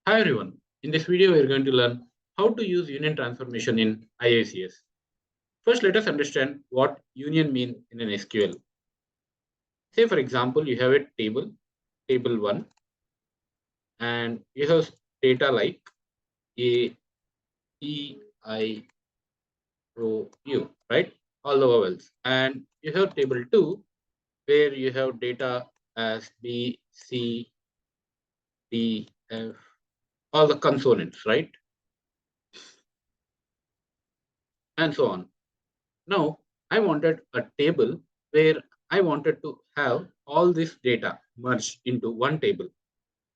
Hi everyone. In this video, we are going to learn how to use union transformation in IICS. First, let us understand what union means in an SQL. Say, for example, you have a table 1, and you have data like A, E, I, O, U, right? All the vowels. And you have table 2, where you have data as B, C, D, F, all the consonants, right? And so on. Now, I wanted a table where I wanted to have all this data merged into one table.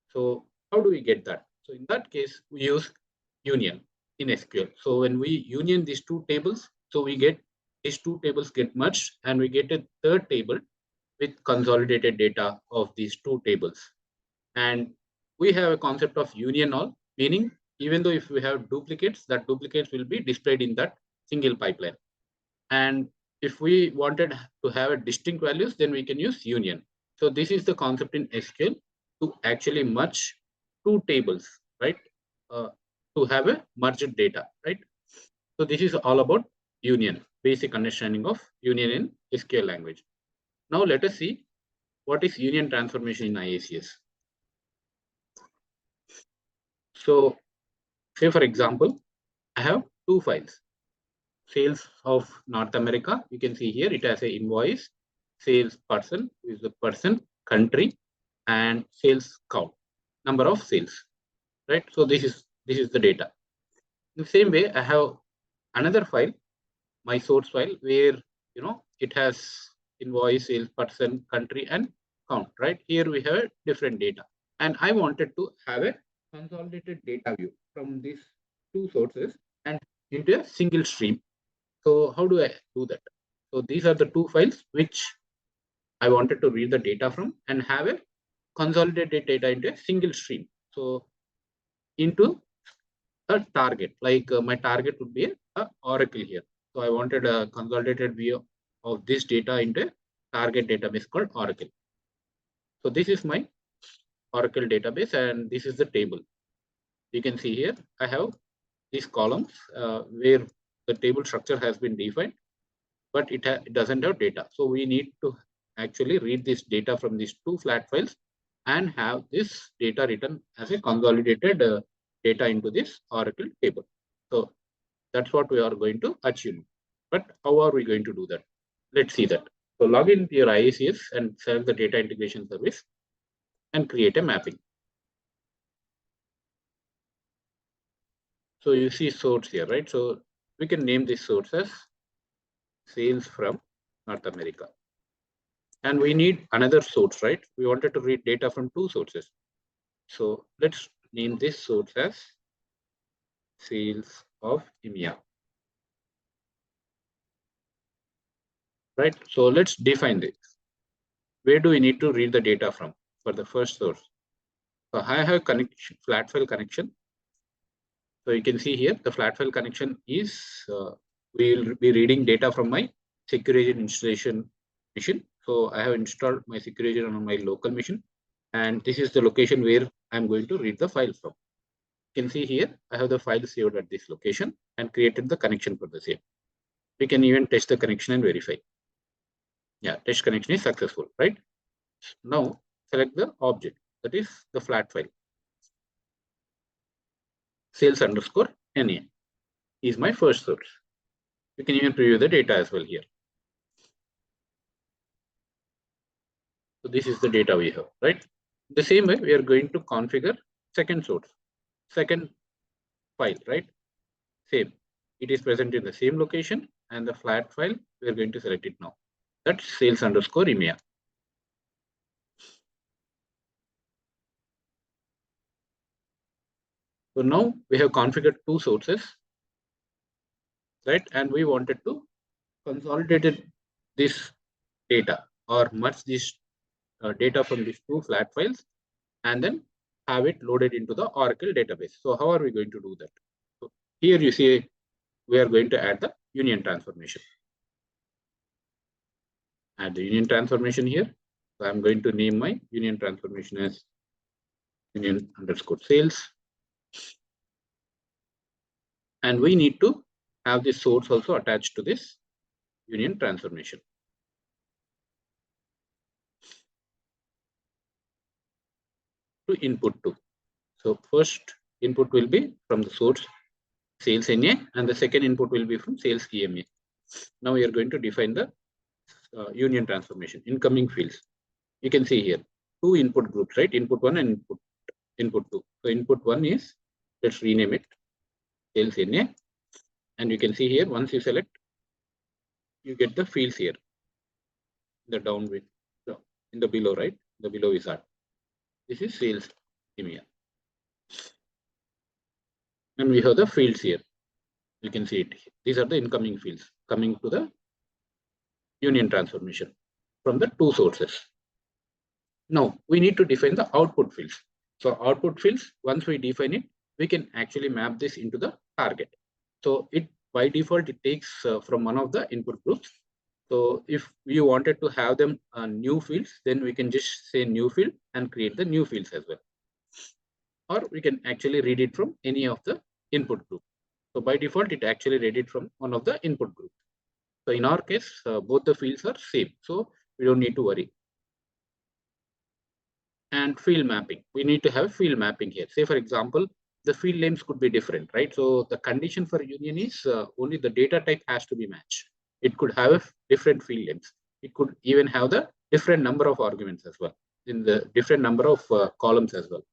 So how do we get that? So in that case, we use union in SQL. So when we union these two tables, so we get these two tables get merged and we get a third table with consolidated data of these two tables. And we have a concept of union all, meaning even though if we have duplicates, that duplicates will be displayed in that single pipeline. And if we wanted to have a distinct values, then we can use union. So this is the concept in SQL to actually merge two tables, right? Uh, to have a merged data, right? So this is all about union, basic understanding of union in SQL language. Now let us see what is union transformation in IICS. So say for example, I have two files. Sales of North America, you can see here it has a invoice, sales person is the person, country, and sales count, number of sales, right? So this is the data. In the same way, I have another file, my source file, where it has invoice, sales person, country, and count, right? Here we have different data, and I wanted to have a consolidated data view from these two sources and into a single stream. So how do I do that? So these are the two files which I wanted to read the data from and have a consolidated data into a single stream. So into a target, like my target would be a Oracle here. So I wanted a consolidated view of this data into a target database called Oracle. So this is my Oracle database and this is the table. You can see here I have these columns where the table structure has been defined, but it doesn't have data. So we need to actually read this data from these two flat files and have this data written as a consolidated data into this Oracle table. So that's what we are going to achieve. But how are we going to do that? Let's see that. So log into your IICS and select the data integration service and create a mapping. So you see source here, right? So we can name this source as sales from North America. And we need another source, right? We wanted to read data from two sources. So let's name this source as sales of EMEA. Right? So let's define this. Where do we need to read the data from for the first source? So I have connection, flat file connection. So you can see here the flat file connection is we'll be reading data from my Securagent installation machine. So I have installed my Securagent on my local machine, and this is the location where I'm going to read the file from. You can see here I have the file saved at this location and created the connection for the same. We can even test the connection and verify. Yeah, test connection is successful, right? Now select the object, that is the flat file. Sales underscore NA is my first source. You can even preview the data as well here. So this is the data we have, right? The same way we are going to configure second source, second file, right? Same. It is present in the same location and the flat file, we are going to select it now. That's sales underscore EMEA. So now we have configured two sources, right? And we wanted to consolidate this data or merge this data from these two flat files and then have it loaded into the Oracle database. So how are we going to do that? So here you see we are going to add the union transformation. Add the union transformation here. So I'm going to name my union transformation as union underscore sales. And we need to have this source also attached to this union transformation. To input to. So first input will be from the source sales NA, and the second input will be from sales EMA. Now we are going to define the union transformation, incoming fields. You can see here two input groups, right? Input one and input two. So input one is, let's rename it sales NA, and you can see here once you select, you get the fields here. The downwind, so in the below, right? The below is that. This is sales EMEA, and we have the fields here. You can see it. These are the incoming fields coming to the union transformation from the two sources. Now we need to define the output fields. So output fields, once we define it, we can actually map this into the target. So it by default, it takes from one of the input groups. So if you wanted to have them new fields, then we can just say new field and create the new fields as well. Or we can actually read it from any of the input group. So by default, it actually read it from one of the input groups. So in our case, both the fields are same. So we don't need to worry. And field mapping. We need to have field mapping here. Say, for example, the field names could be different, right? So the condition for union is only the data type has to be matched. It could have different field names. It could even have the different number of arguments as well, in the different number of columns as well.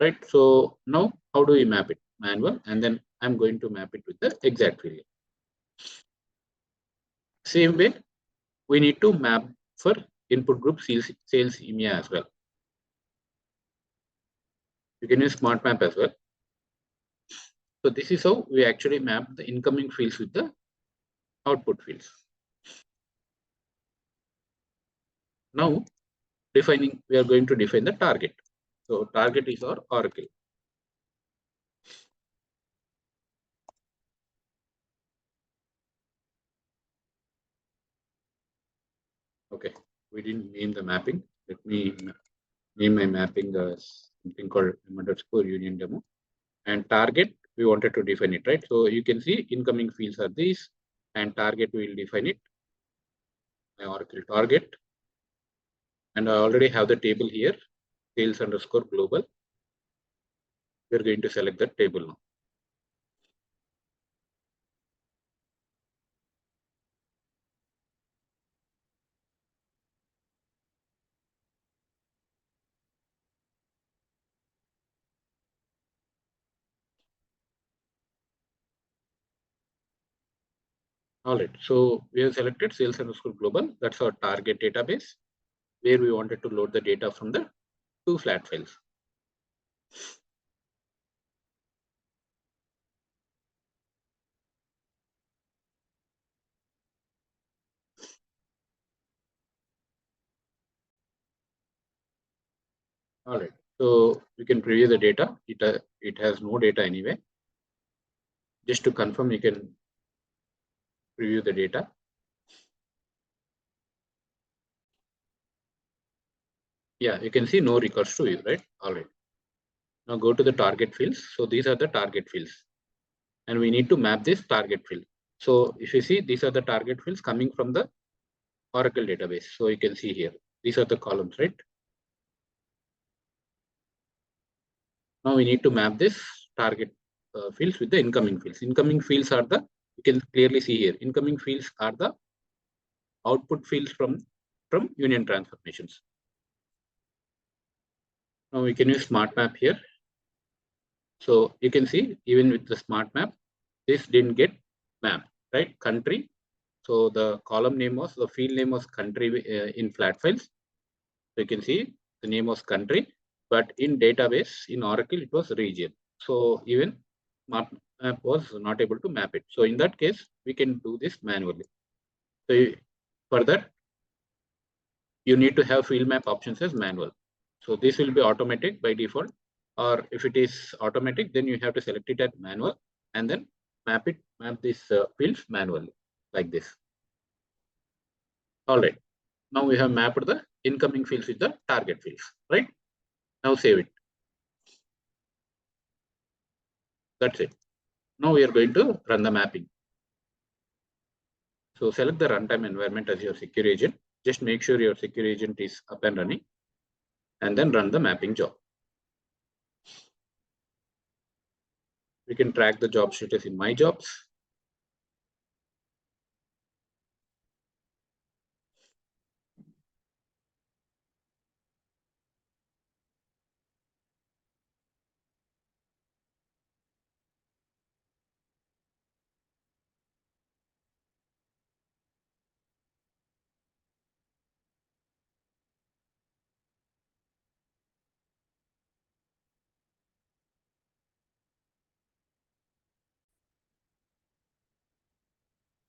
Right. So now how do we map it? Manual, and then I'm going to map it with the exact field. Same way, we need to map for input group sales EMEA as well. You can use smart map as well. So this is how we actually map the incoming fields with the output fields. Now defining, we are going to define the target. So target is our Oracle. Okay, we didn't name the mapping. Let me name my mapping as something called _union demo. And target, we wanted to define it, right? So you can see incoming fields are these, and target we will define it, my Oracle target. And I already have the table here, sales _ global. We're going to select that table now. All right, so we have selected sales _ global. That's our target database, where we wanted to load the data from the two flat files. All right, so we can preview the data. It has no data anyway. Just to confirm, you can preview the data. Yeah, you can see no records to you, right? All right. Now go to the target fields. So these are the target fields, and we need to map this target field. So if you see, these are the target fields coming from the Oracle database. So you can see here, these are the columns, right? Now we need to map this target fields with the incoming fields. Incoming fields are the, you can clearly see here, incoming fields are the output fields from union transformations. Now we can use smart map here. So you can see even with the smart map, this didn't get mapped, right? Country. So the column name was, the field name was country in flat files. So you can see the name was country, but in database in Oracle, it was region. So even smart map was not able to map it. So in that case, we can do this manually. So for that, you need to have field map options as manual. So this will be automatic by default, or if it is automatic, then you have to select it as manual and then map these fields manually like this. All right. Now we have mapped the incoming fields with the target fields, right? Now save it. That's it. Now we are going to run the mapping. So select the runtime environment as your secure agent. Just make sure your secure agent is up and running, and then run the mapping job. We can track the job status in My Jobs.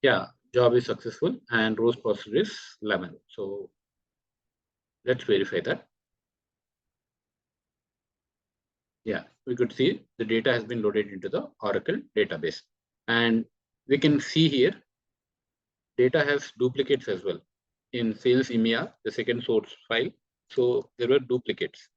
Yeah, job is successful and rows processed is 11. So let's verify that. Yeah, we could see the data has been loaded into the Oracle database. And we can see here, data has duplicates as well. In sales EMEA, the second source file, so there were duplicates.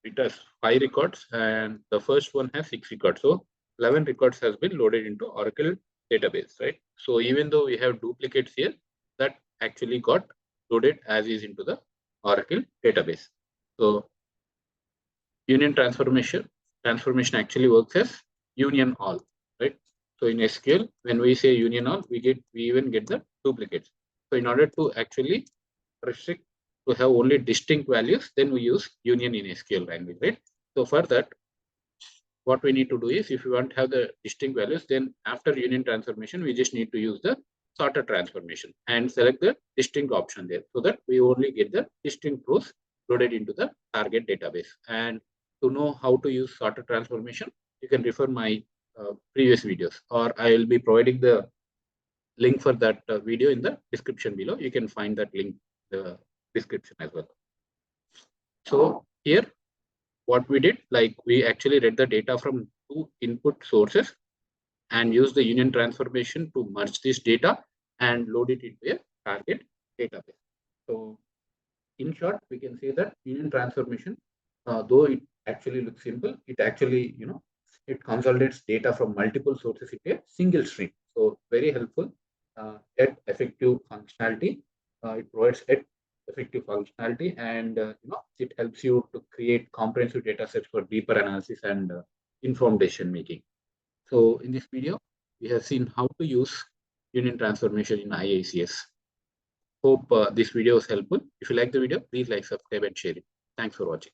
It has 5 records and the first one has 6 records. So 11 records has been loaded into Oracle database, right? So even though we have duplicates here, that actually got loaded as is into the Oracle database. So union transformation actually works as union all, right? So in SQL, when we say union all, we even get the duplicates. So in order to actually restrict to have only distinct values, then we use union in SQL language, right? So for that, what we need to do is, if we want to have the distinct values, then after union transformation, we just need to use the sorted transformation and select the distinct option there, so that we only get the distinct rows loaded into the target database. And to know how to use sorted transformation, you can refer my previous videos, or I will be providing the link for that video in the description below. You can find that link in the description as well. So here, what we did, like we actually read the data from 2 input sources and use the union transformation to merge this data and load it into a target database. So in short, we can say that union transformation, though it actually looks simple, it actually, it consolidates data from multiple sources into a single stream. So very helpful, yet effective functionality. It provides yet effective functionality, and it helps you to create comprehensive data sets for deeper analysis and informed decision making. So in this video, we have seen how to use union transformation in IICS. Hope this video was helpful. If you like the video, please like, subscribe, and share it. Thanks for watching.